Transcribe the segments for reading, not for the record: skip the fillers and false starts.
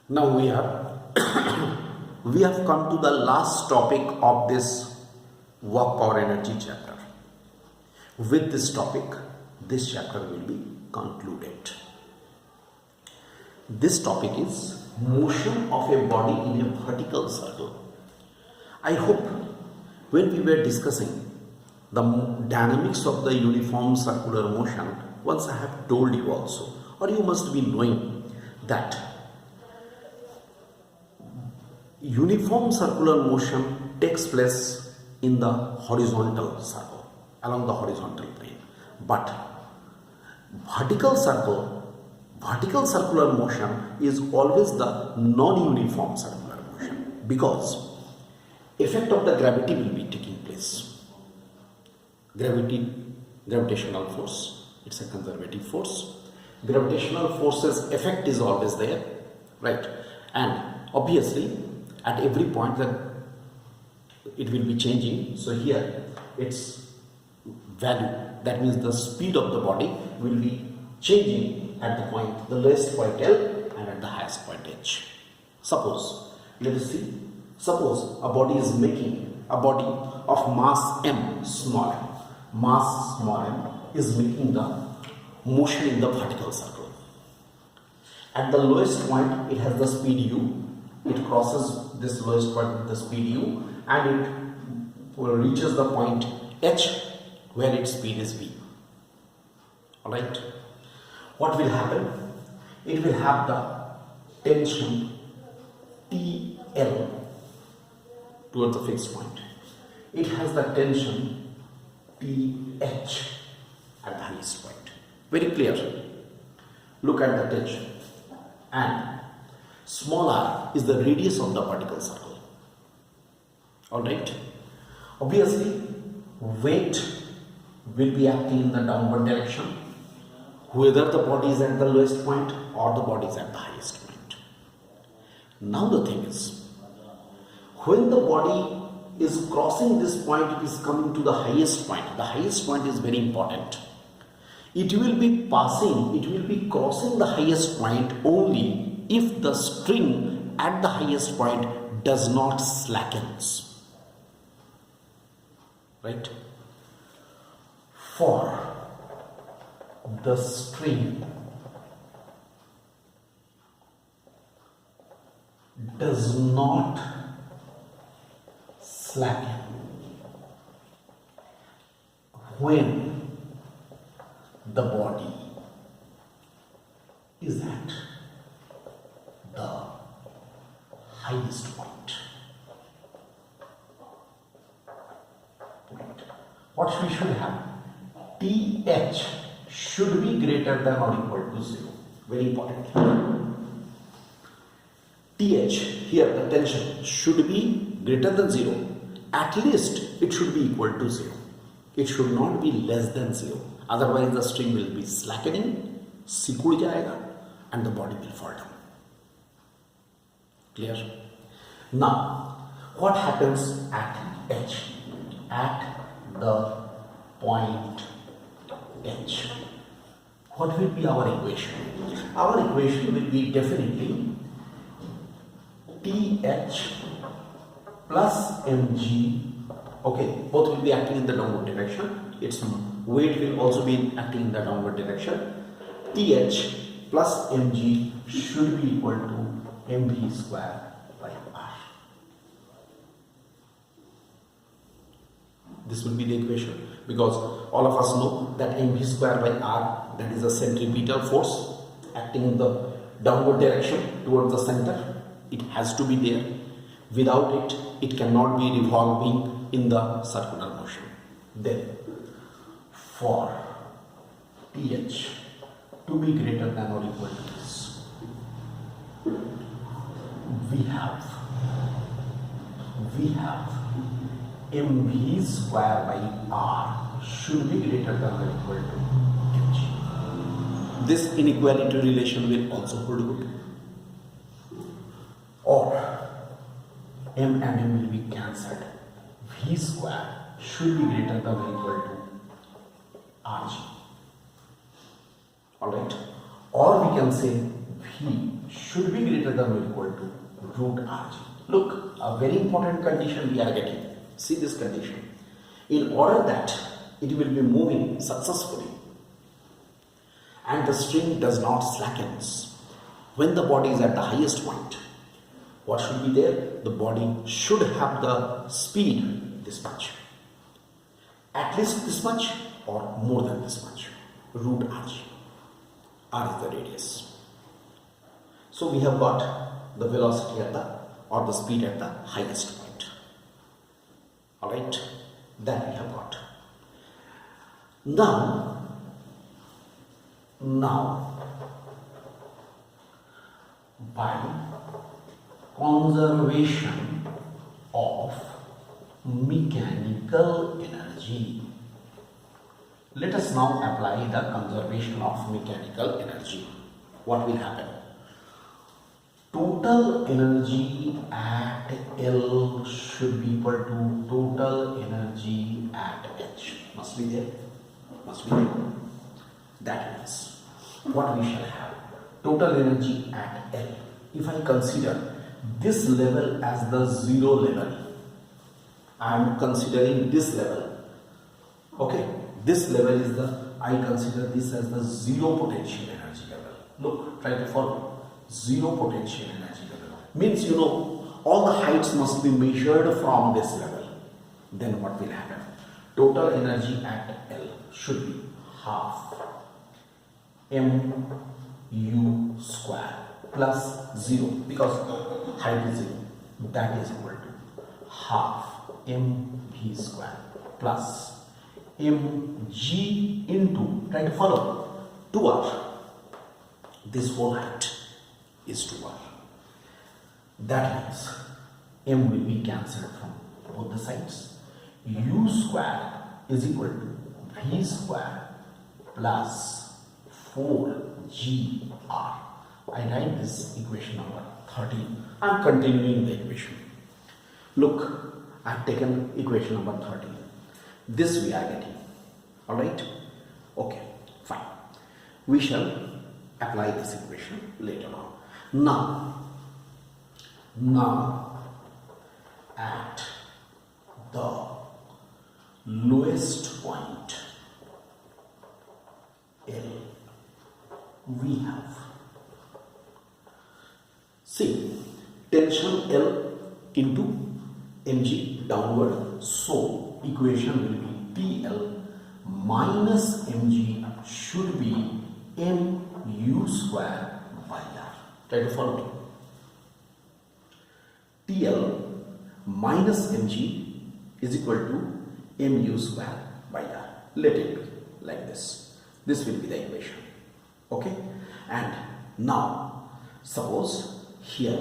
Now we have come to the last topic of this work power energy chapter. With this topic, this chapter will be concluded. This topic is motion of a body in a vertical circle. I hope when we were discussing the dynamics of the uniform circular motion, once I have told you also, or you must be knowing that uniform circular motion takes place in the horizontal circle, along the horizontal plane. But vertical circular motion is always the non-uniform circular motion, because effect of the gravity will be taking place. Gravitational force, it's a conservative force. Gravitational force's effect is always there, right? And obviously at every point that it will be changing. So here its value, that means the speed of the body will be changing at the point, the lowest point L and at the highest point H. Suppose, let us see, suppose a body is making, a body of mass m, small m, mass small m is making the motion in the vertical circle. At the lowest point it has the speed u, it crosses this lowest point with the speed u and it reaches the point h where its speed is v. Alright, what will happen? It will have the tension TL towards the fixed point. It has the tension TH at the highest point. Very clear. Look at the tension. And small r is the radius of the vertical circle. Alright. Obviously, weight will be acting in the downward direction, whether the body is at the lowest point or the body is at the highest point. Now the thing is, when the body is crossing this point, it is coming to the highest point. The highest point is very important. It will be crossing the highest point only if the string at the highest point does not slackens. Right? For the string does not slacken when the body is at the highest point. What we should have? TH should be greater than or equal to 0. Very important. TH, here the tension should be greater than 0. At least it should be equal to 0. It should not be less than 0. Otherwise the string will be slackening, सिकुड़ जाएगा, and the body will fall down. Clear? Now, what happens at H? At the point H. What will be our equation? Our equation will be definitely TH plus mg. Okay, both will be acting in the downward direction. Its weight will also be acting in the downward direction. TH plus mg should be equal to mv square by r. This will be the equation, because all of us know that mv square by r, that is a centripetal force acting in the downward direction towards the center. It has to be there. Without it, it cannot be revolving in the circular motion. Then, for TH to be greater than or equal to this, we have mv square by r should be greater than or equal to h. This inequality relation will also hold good. Or m and m will be cancelled. V square should be greater than or equal to Rg. Alright? Or we can say V should be greater than or equal to root rg. Look, a very important condition we are getting. See this condition. In order that it will be moving successfully and the string does not slacken when the body is at the highest point, what should be there? The body should have the speed this much. At least this much or more than this much. Root rg. R is the radius. So we have got the velocity at the speed at the highest point. Alright, that we have got. Now by conservation of mechanical energy, let us now apply the conservation of mechanical energy. What will happen? Total energy at L should be equal to total energy at H. Must be there. Must be there. That means what we shall have? Total energy at L. If I consider this level as the zero level, I am considering this level. Okay, this level is I consider this as the zero potential energy level. Look, try to follow. Zero potential energy level means all the heights must be measured from this level. Then what will happen? Total energy at L should be half mu square plus 0 because height is 0. That is equal to half mv square plus mg into, try to follow, 2r. This whole height is 2r. That means m will be cancelled from both the sides. U square is equal to v square plus 4gr. I write this equation number 13. I am continuing the equation. Look, I have taken equation number 13. This we are getting. Alright? Okay, fine. We shall apply this equation later on. Now at the lowest point L, we have, see, tension L into mg downward, so equation will be TL minus mg should be mu square by r. Try to follow me. TL minus mg is equal to mu square by r. Let it be like this. This will be the equation. Okay? And now, suppose here,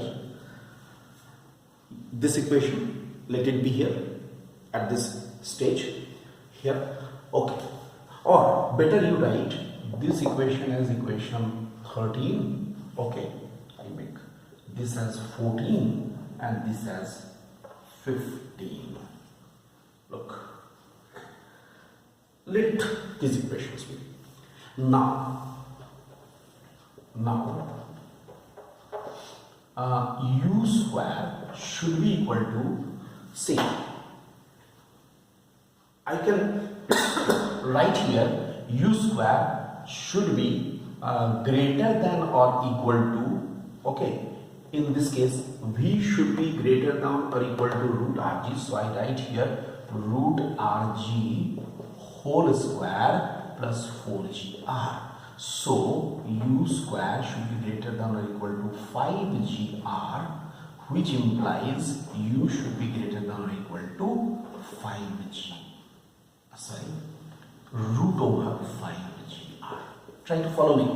this equation, let it be here at this stage. Here. Okay. Or better you write this equation as equation 13. Okay. I make this as 14 and this as 15. Look. Let these equations be. Now u square should be equal to, see, I can write here u square should be greater than or equal to, okay, in this case v should be greater than or equal to root rg, so I write here root rg whole square plus 4gr. So u square should be greater than or equal to 5gr, which implies u should be greater than or equal to root over 5gr. Try to follow me.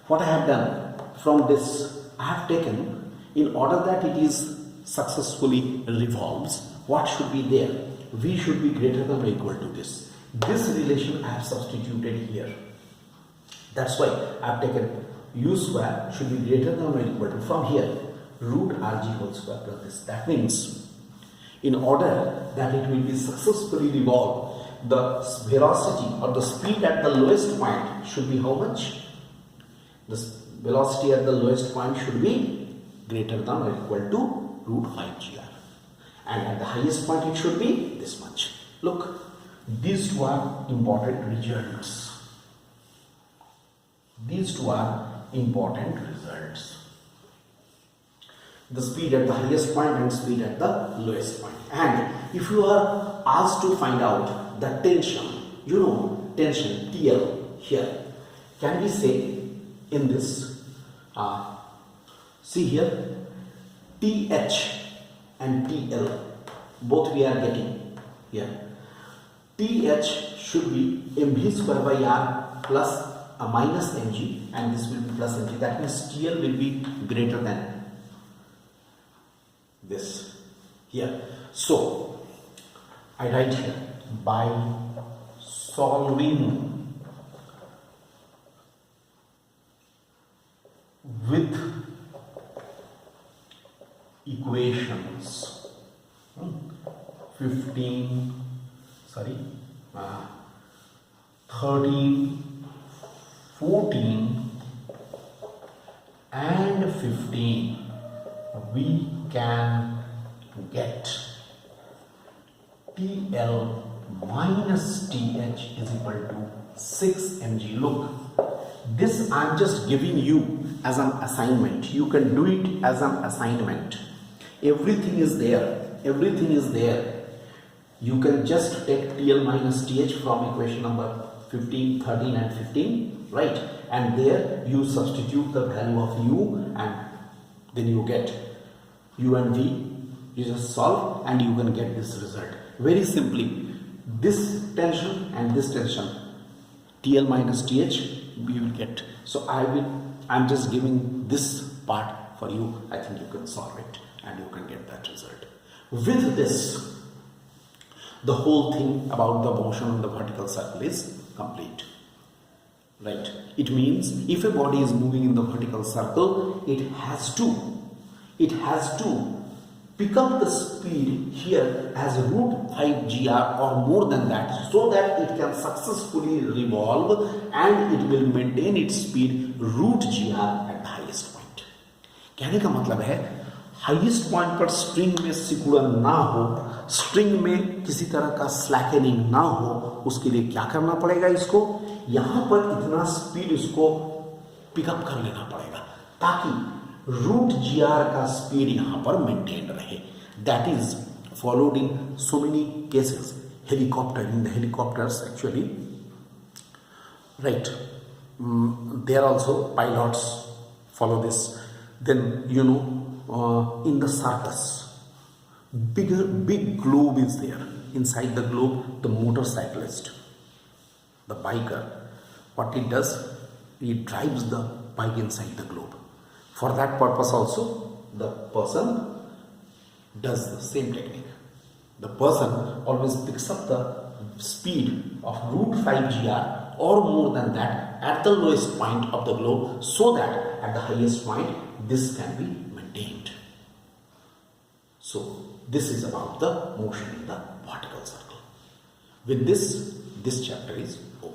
What I have done from this, I have taken, in order that it is successfully revolves, what should be there? V should be greater than or equal to this. This relation I have substituted here. That's why I have taken u square should be greater than or equal to, from here, root rg whole square plus this. That means, in order that it will be successfully revolved, the velocity or the speed at the lowest point should be how much? The velocity at the lowest point should be greater than or equal to root 5 gr. And at the highest point it should be this much. Look, these two are important results. These two are important results. The speed at the highest point and speed at the lowest point. And if you are asked to find out the tension, you know, tension TL here, can we say in this, see here, TH and TL, both we are getting here. TH should be mv square by r plus a minus mg, and this will be plus mg. That means TL will be greater than this here. So I write here, by solving with equations 13, 14 and 15, we can get TL minus TH is equal to 6 mg. Look, this I am just giving you as an assignment. You can do it as an assignment. Everything is there. Everything is there. You can just take TL minus TH from equation number 15, 13 and 15, right? And there you substitute the value of U, and then you get U and V. You just solve and you can get this result. Very simply, this tension and this tension, TL minus TH, we will get. So I'm just giving this part for you. I think you can solve it and you can get that result. With this, the whole thing about the motion on the vertical circle is complete. Right? It means if a body is moving in the vertical circle, it has to pick up the speed here as root 5 gr or more than that, so that it can successfully revolve and it will maintain its speed root gr at the highest point. कहने का मतलब है highest point पर string में सिकुड़न ना हो, string में किसी तरह का स्लैकनिंग ना हो, उसके लिए क्या करना पड़ेगा? इसको यहां पर इतना स्पीड इसको पिकअप कर लेना पड़ेगा ताकि रूट जीआर का स्पीड यहां पर मेंटेन रहे. That is followed in so many cases. Helicopter, in the helicopters actually, right, there also pilots follow this. Then you know, in the circus, big globe is there. Inside the globe, the motorcyclist, the biker, what he does, he drives the bike inside the globe. For that purpose also, the person does the same technique. The person always picks up the speed of root 5 gr or more than that at the lowest point of the globe, so that at the highest point this can be maintained. So this is about the motion in the vertical circle. With this chapter is over.